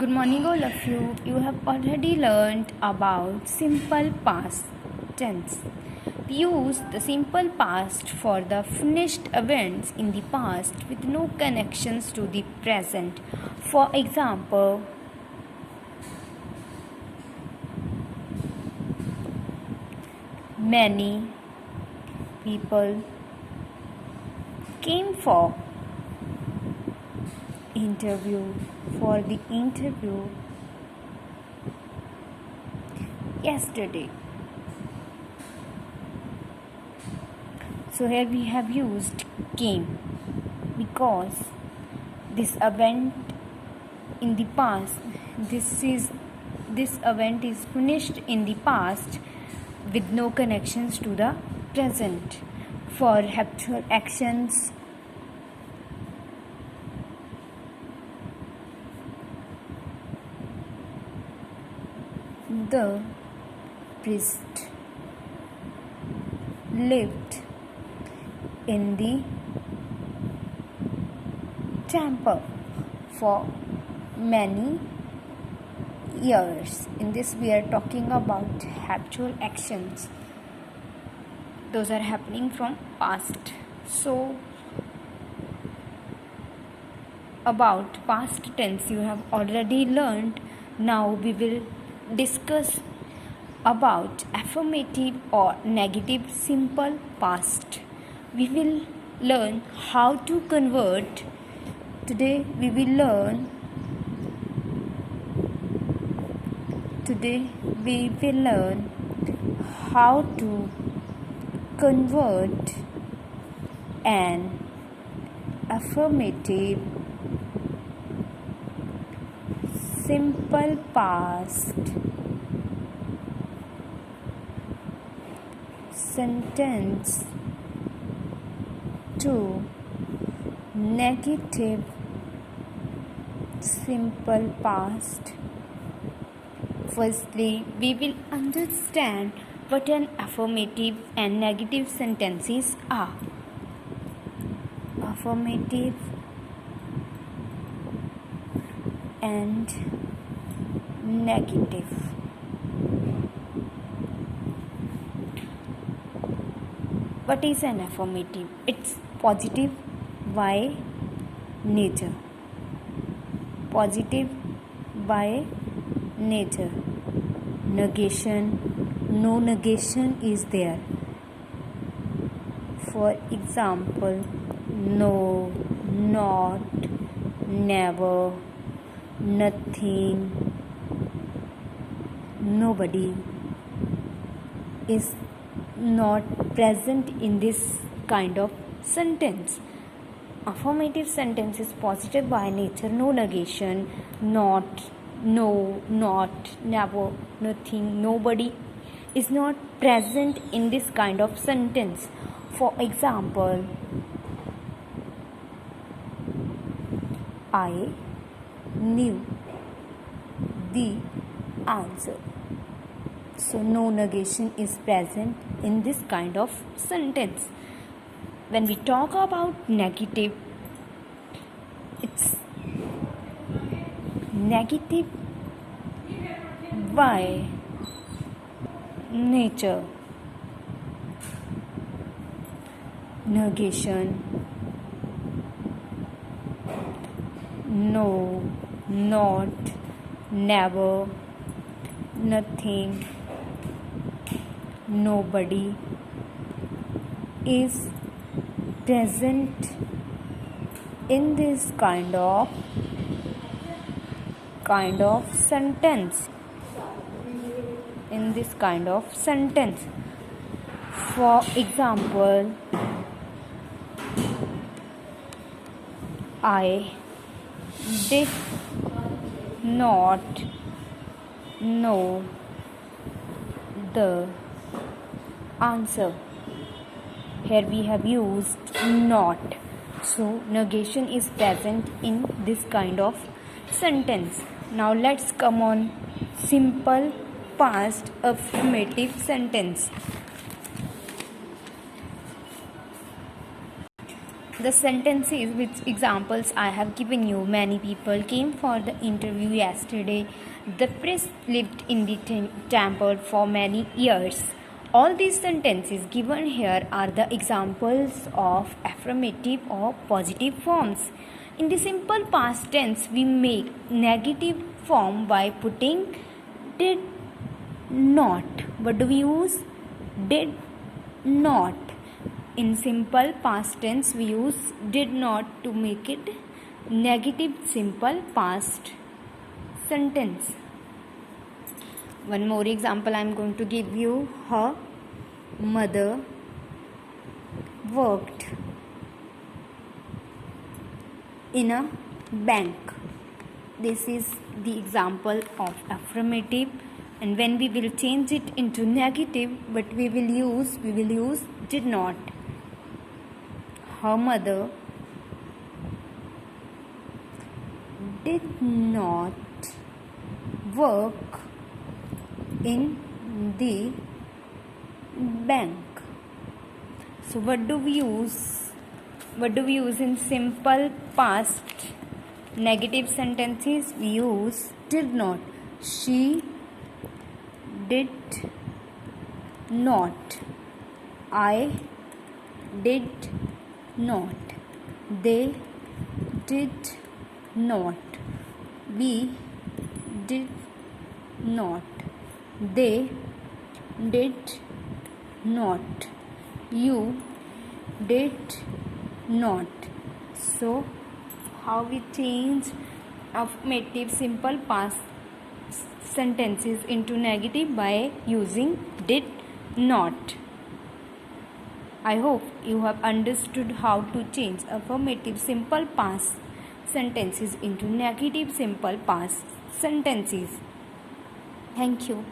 Good morning, all of you. You have already learned about simple past tense. We use the simple past for the finished events in the past with no connections to the present. For example, many people came for the interview yesterday. So here we have used came because this event in the past this event is finished in the past with no connections to the present. For habitual actions, the priest lived in the temple for many years. In this, we are talking about habitual actions. Those are happening from past. So, about past tense, you have already learned. Now we will discuss about affirmative or negative simple past. We will learn how to convert. Today we will learn how to convert an affirmative simple past sentence to negative simple past. Firstly, we will understand what an affirmative and negative sentences are. Affirmative and negative. What is an affirmative? It's positive by nature. Positive by nature. Negation, no negation is there. For example, no, not, never, nothing, nobody is not present in this kind of sentence. Affirmative sentence is positive by nature, no negation, not, no, not, never, nothing, nobody is not present in this kind of sentence. For example, I knew the answer. So no negation is present in this kind of sentence. When we talk about negative, it's negative by nature. Negation, no, not, never, nothing, nobody is present in this kind of sentence. In this kind of sentence. For example, I did not know the answer. Here we have used not. So negation is present in this kind of sentence. Now let's come on simple past affirmative sentence. The sentences which examples I have given you, many people came for the interview yesterday. The priest lived in the temple for many years. All these sentences given here are the examples of affirmative or positive forms. In the simple past tense, we make negative form by putting did not. What do we use? Did not. In simple past tense, we use did not to make it negative simple past sentence. One more example I am going to give you. Her mother worked in a bank. This is the example of affirmative, and when we will change it into negative, what we will use did not. Her mother did not work in the bank. So what do we use in simple past negative sentences? We use did not. She did not. I did not. They did not. We did not. They did not. You did not. So, how we change affirmative simple past sentences into negative? By using did not. I hope you have understood how to change affirmative simple past sentences into negative simple past sentences. Thank you.